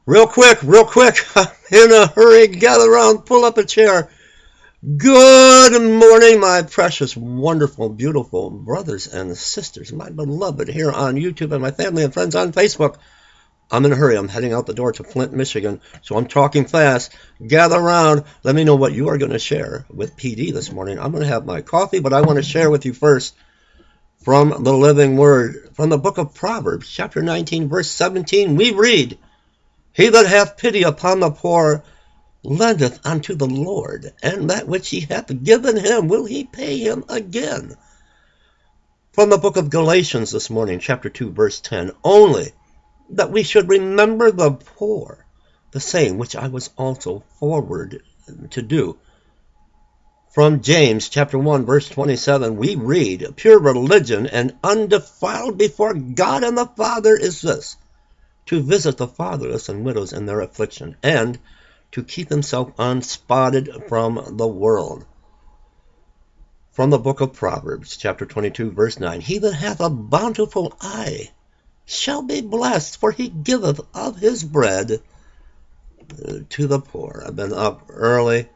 Real quick, I'm in a hurry. Gather around, pull up a chair. Good morning, my precious, wonderful, beautiful brothers and sisters, my beloved here on YouTube and my family and friends on Facebook. I'm in a hurry. I'm heading out the door to Flint, Michigan, so I'm talking fast. Gather around. Let me know what you are going to share with PD this morning. I'm going to have my coffee, but I want to share with you first from the living word, from the book of Proverbs, chapter 19, verse 17. We read, "He that hath pity upon the poor lendeth unto the Lord, and that which he hath given him will he pay him again." From the book of Galatians this morning, chapter 2, verse 10. "Only that we should remember the poor, the same which I was also forward to do." From James chapter 1, verse 27, we read, "Pure religion and undefiled before God and the Father is this, to visit the fatherless and widows in their affliction, and to keep himself unspotted from the world." From the book of Proverbs, chapter 22, verse 9, "He that hath a bountiful eye shall be blessed, for he giveth of his bread to the poor." I've been up early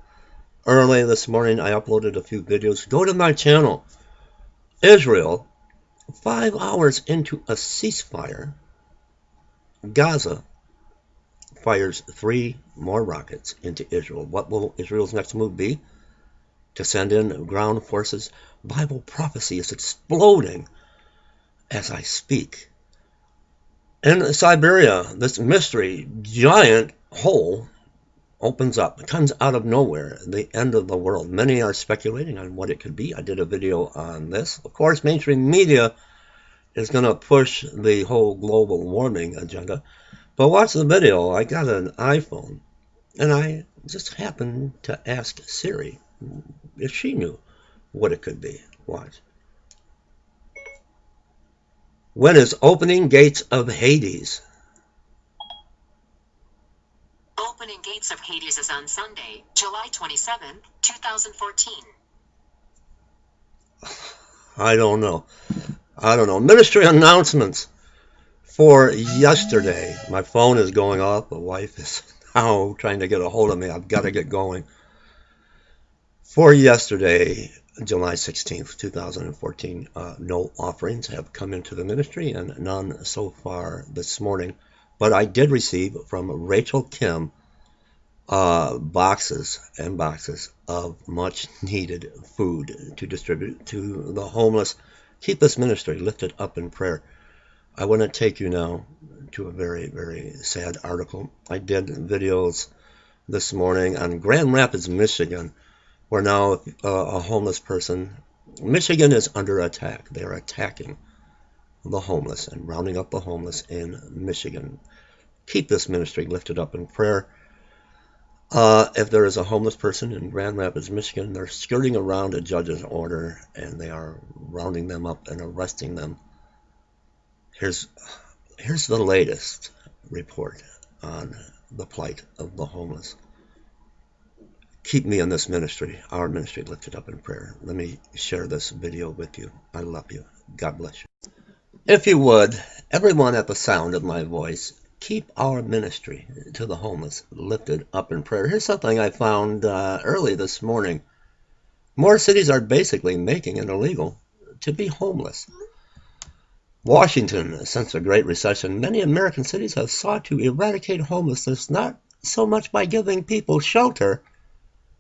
this morning. I uploaded a few videos. Go to my channel. Israel, 5 hours into a ceasefire, Gaza fires 3 more rockets into Israel. What will Israel's next move be? To send in ground forces? Bible prophecy is exploding as I speak. In Siberia, this mystery giant hole opens up. It comes out of nowhere, the end of the world. Many are speculating on what it could be. I did a video on this. Of course, mainstream media is going to push the whole global warming agenda. But watch the video. I got an iPhone, and I just happened to ask Siri if she knew what it could be. Watch. "When is opening gates of Hades?" Opening gates of Hades is on Sunday, July 27, 2014. I don't know. Ministry announcements for yesterday. My phone is going off. The wife is now trying to get a hold of me. I've got to get going. For yesterday, July 16th, 2014, no offerings have come into the ministry and none so far this morning. But I did receive from Rachel Kim boxes and boxes of much needed food to distribute to the homeless. Keep this ministry lifted up in prayer. I want to take you now to a very, very sad article. I did videos this morning on Grand Rapids, Michigan, where now a homeless person, Michigan is under attack. They are attacking the homeless and rounding up the homeless in Michigan. Keep this ministry lifted up in prayer. If there is a homeless person in Grand Rapids, Michigan, they're skirting around a judge's order and they are rounding them up and arresting them. Here's the latest report on the plight of the homeless. Keep me in this ministry, our ministry, lifted up in prayer. Let me share this video with you. I love you. God bless you. If you would, everyone at the sound of my voice, keep our ministry to the homeless lifted up in prayer. Here's something I found early this morning. More cities are basically making it illegal to be homeless. Washington, since the Great Recession, many American cities have sought to eradicate homelessness not so much by giving people shelter,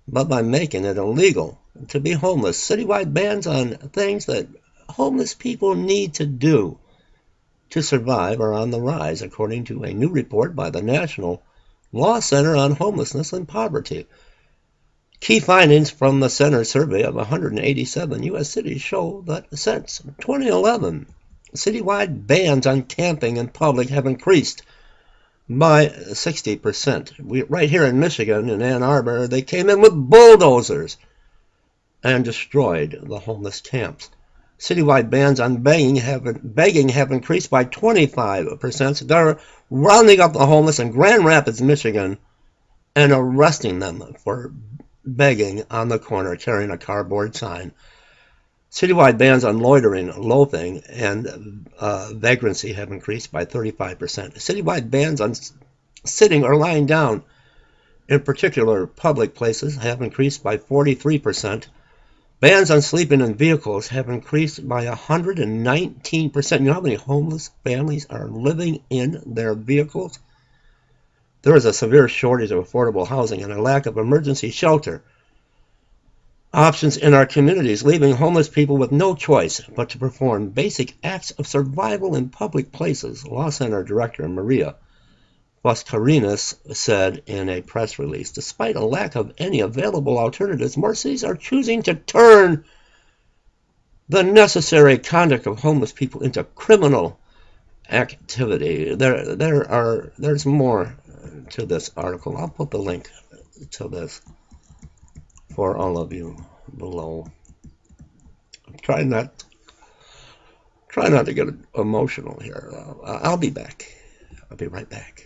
but by making it illegal to be homeless. Citywide bans on things that homeless people need to do to survive are on the rise, according to a new report by the National Law Center on Homelessness and Poverty. Key findings from the center's survey of 187 U.S. cities show that since 2011, citywide bans on camping in public have increased by 60%. Right here in Michigan, in Ann Arbor, they came in with bulldozers and destroyed the homeless camps. Citywide bans on begging have increased by 25%. They're rounding up the homeless in Grand Rapids, Michigan, and arresting them for begging on the corner, carrying a cardboard sign. Citywide bans on loitering, loafing, and vagrancy have increased by 35%. Citywide bans on sitting or lying down in particular public places have increased by 43%. Bans on sleeping in vehicles have increased by 119%. You know how many homeless families are living in their vehicles? There is a severe shortage of affordable housing and a lack of emergency shelter options in our communities, leaving homeless people with no choice but to perform basic acts of survival in public places, Law Center Director Maria Mascarenhas said in a press release. Despite a lack of any available alternatives, more cities are choosing to turn the necessary conduct of homeless people into criminal activity. There's more to this article. I'll put the link to this for all of you below. Try not to get emotional here. I'll be back. I'll be right back.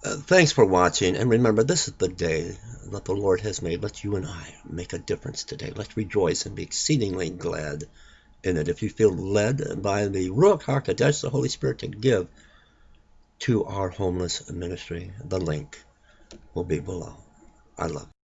Thanks for watching, and remember, this is the day that the Lord has made. Let you and I make a difference today. Let's rejoice and be exceedingly glad in it. If you feel led by the Ruach HaKodesh, the Holy Spirit, to give to our homeless ministry, the link will be below. I love you.